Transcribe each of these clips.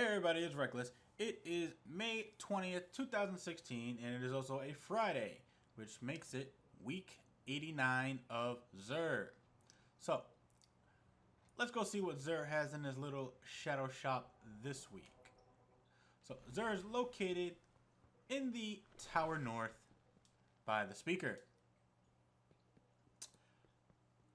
Hey everybody, it's Reckless. It is May 20th, 2016, and it is also a Friday, which makes it week 89 of Xur. So, let's go see what Xur has in his little shadow shop this week. So, Xur is located in the Tower North by the speaker.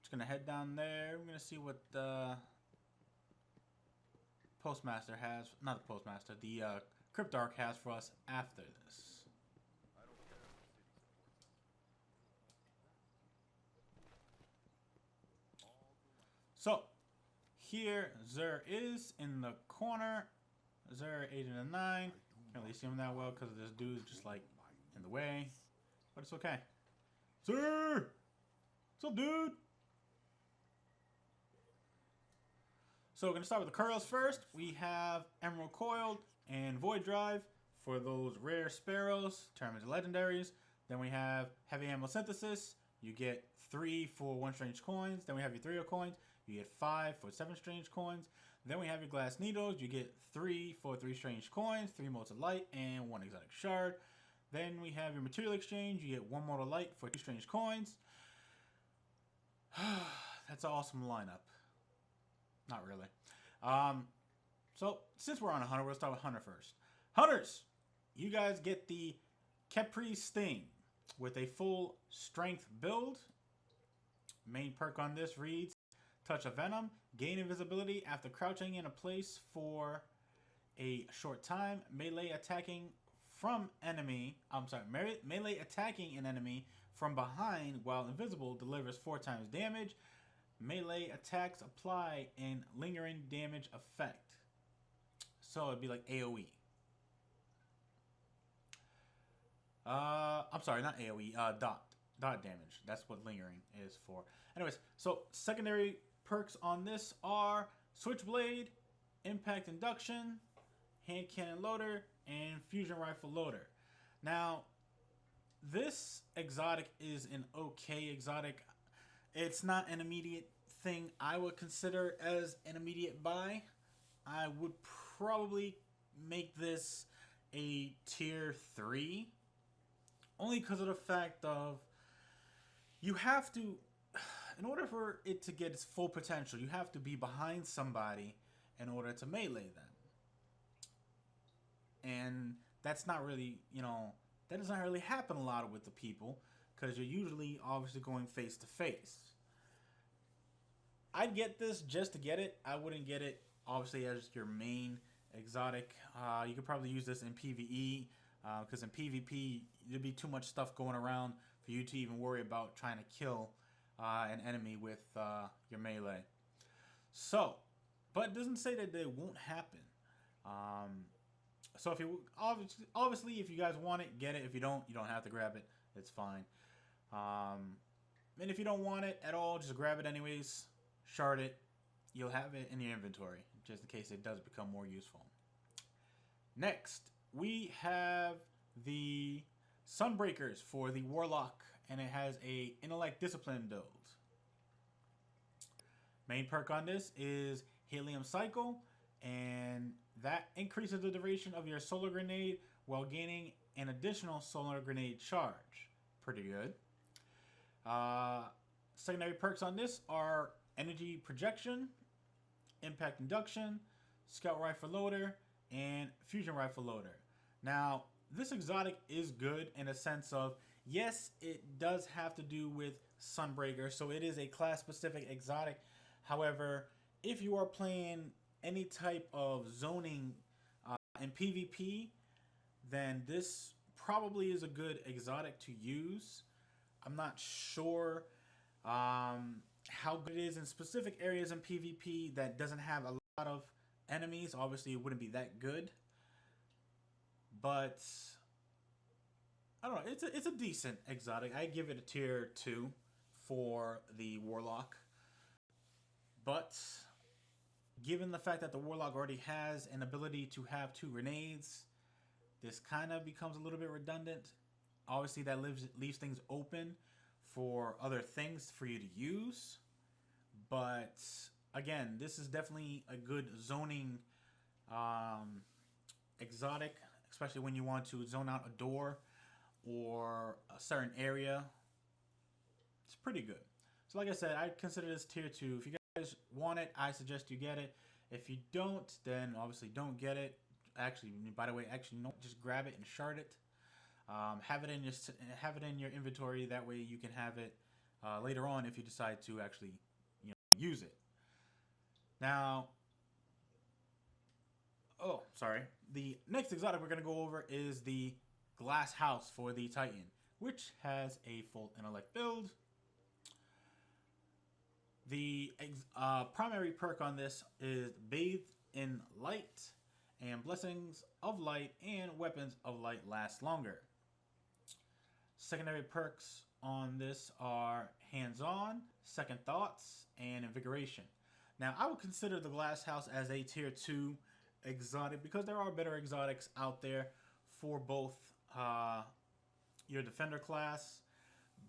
Just gonna head down there. We're gonna see what the Postmaster has, not the Postmaster, the Cryptarch has for us after this. So, here Xur is in the corner. Xur, Agent of 9. Can't really see him that well because this dude's just like in the way. But it's okay. Xur! What's up, dude? So we're going to start with the Curls first. We have Emerald Coiled and Void Drive for those rare Sparrows, turn them into legendaries. Then we have Heavy Ammo Synthesis. You get 3 for 1 strange coins. Then we have your 3 coins. You get 5 for 7 strange coins. Then we have your Glass Needles. You get 3 for 3 strange coins, 3 Motes of Light, and 1 exotic shard. Then we have your Material Exchange. You get 1 Mote of Light for 2 strange coins. That's an awesome lineup. Not really. So, since we're on a hunter, we'll start with hunter first. Hunters! You guys get the Khepri Sting with a full strength build. Main perk on this reads, Touch of Venom. Gain invisibility after crouching in a place for a short time. Melee attacking an enemy from behind while invisible delivers 4 times damage. Melee attacks apply in lingering damage effect. So it'd be like AoE. I'm sorry, not AoE, dot damage. That's what lingering is for. Anyways, so secondary perks on this are Switchblade, Impact Induction, Hand Cannon Loader, and Fusion Rifle Loader. Now, this exotic is an okay exotic. It's not an immediate thing I would consider as an immediate buy. I would probably make this a tier 3. Only because of the fact of you have to, in order for it to get its full potential, you have to be behind somebody in order to melee them. And that's not really, that doesn't really happen a lot with the people because you're usually obviously going face to face. I'd get this just to get it. I wouldn't get it obviously as your main exotic. You could probably use this in PvE because in PvP there'd be too much stuff going around for you to even worry about trying to kill an enemy with your melee. So, but it doesn't say that it won't happen. So if you obviously if you guys want it, get it. If you don't have to grab it. It's fine. And if you don't want it at all, just grab it anyways. Shard it. You'll have it in your inventory just in case it does become more useful. Next, we have the Sunbreakers for the Warlock, and it has a Intellect Discipline build. Main perk on this is Helium Cycle, and that increases the duration of your solar grenade while gaining an additional solar grenade charge. Pretty good. Secondary perks on this are Energy Projection, Impact Induction, Scout Rifle Loader, and Fusion Rifle Loader. Now, this exotic is good in a sense of, yes, it does have to do with Sunbreaker, so it is a class-specific exotic. However, if you are playing any type of zoning in PvP, then this probably is a good exotic to use. I'm not sure how good it is in specific areas in PvP that doesn't have a lot of enemies. Obviously, it wouldn't be that good. But I don't know. It's a decent exotic. I give it a tier 2 for the Warlock. But given the fact that the Warlock already has an ability to have 2 grenades, this kind of becomes a little bit redundant. Obviously, that leaves things open for other things for you to use. But again, this is definitely a good zoning exotic, especially when you want to zone out a door or a certain area. It's pretty good. So like I said, I consider this tier 2. If you guys want it, I suggest you get it. If you don't, then obviously don't get it. Actually, by the way, no, just grab it and shard it. Have it in your inventory. That way you can have it later on if you decide to actually use it. Now, oh, sorry. The next exotic we're going to go over is the Glass House for the Titan, which has a full intellect build. The primary perk on this is Bathed in Light, and Blessings of Light and Weapons of Light last longer. Secondary perks on this are Hands-On, Second Thoughts, and Invigoration. Now, I would consider the Glass House as a tier 2 exotic because there are better exotics out there for both your defender class,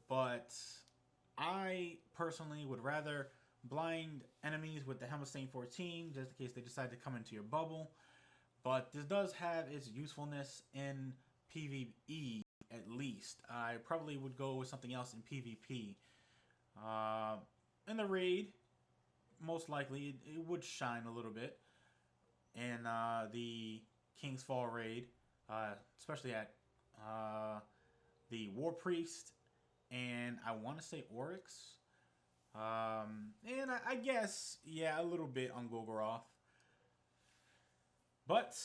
but I personally would rather blind enemies with the Helmetstain 14 just in case they decide to come into your bubble. But this does have its usefulness in PvE at least. I probably would go with something else in PvP. In the raid, most likely it would shine a little bit. In the King's Fall raid, especially at the War Priest and I want to say Oryx. And I guess, yeah, a little bit on Golgoroth. But,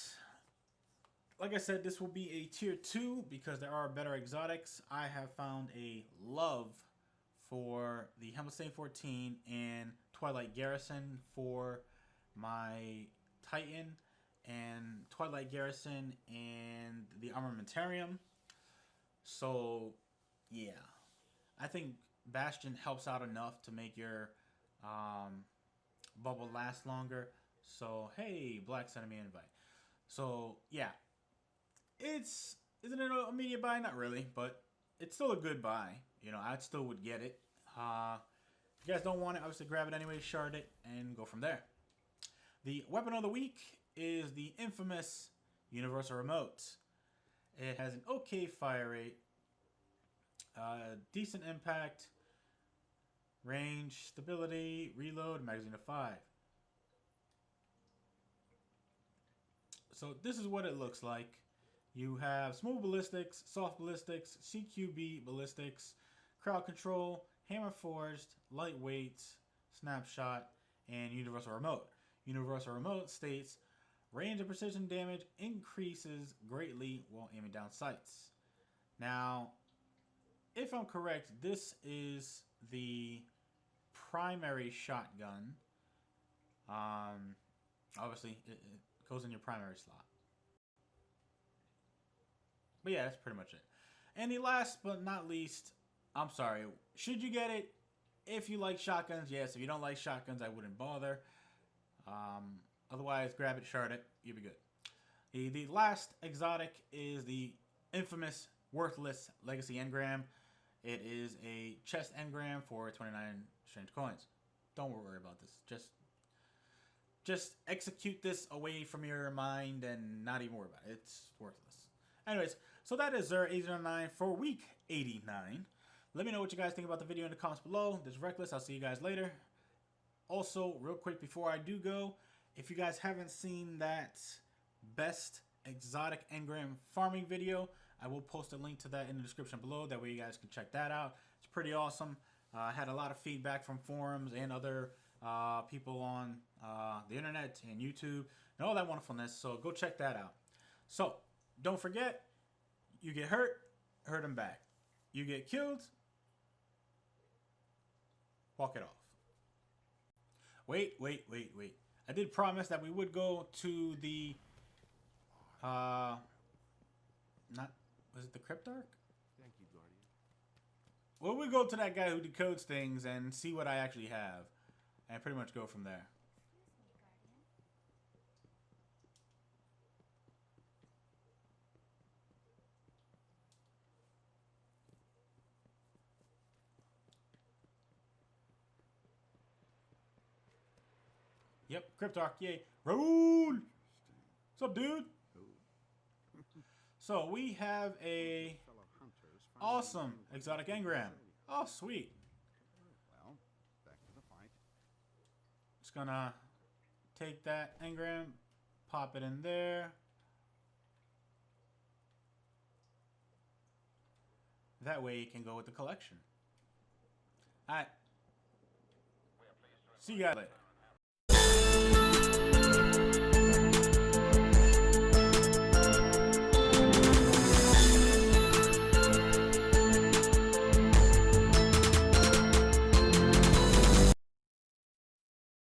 like I said, this will be a tier 2 because there are better exotics. I have found a love for the Helmetstain 14 and Twilight Garrison for my Titan, and Twilight Garrison and the Armamentarium. So, yeah. I think Bastion helps out enough to make your bubble last longer. So, hey, Black sent me an invite. So, yeah. Isn't it an immediate buy? Not really, but it's still a good buy. I still would get it. If you guys don't want it, obviously grab it anyway, shard it, and go from there. The weapon of the week is the infamous Universal Remote. It has an okay fire rate, decent impact, range, stability, reload, magazine of 5. So this is what it looks like. You have smooth ballistics, soft ballistics, CQB ballistics, crowd control, hammer forged, lightweight, snapshot, and universal remote. Universal remote states range and precision damage increases greatly while aiming down sights. Now, if I'm correct, this is the primary shotgun. Obviously, it goes in your primary slot. But yeah, that's pretty much it. And the last but not least, I'm sorry, should you get it? If you like shotguns, yes. If you don't like shotguns, I wouldn't bother. Otherwise, grab it, shard it, you'll be good. The last exotic is the infamous, worthless Legacy Engram. It is a chest engram for 29 strange coins. Don't worry about this. Just execute this away from your mind and not even worry about it. It's worthless. Anyways, so that is Xur 809 for week 89. Let me know what you guys think about the video in the comments below. This is Reckless. I'll see you guys later. Also, real quick before I do go, if you guys haven't seen that best exotic engram farming video, I will post a link to that in the description below. That way you guys can check that out. It's pretty awesome. I had a lot of feedback from forums and other people on the internet and YouTube and all that wonderfulness. So go check that out. So don't forget, you get hurt, hurt them back. You get killed, walk it off. Wait. I did promise that we would go to the was it the Cryptarch? Thank you, Guardian. Well, we go to that guy who decodes things and see what I actually have, and pretty much go from there. Yep, Cryptarch, yay. Raoul! What's up, dude? So we have a awesome exotic engram. Oh, sweet. Well, back to the fight. Just gonna take that engram, pop it in there. That way it can go with the collection. Alright. See you guys later.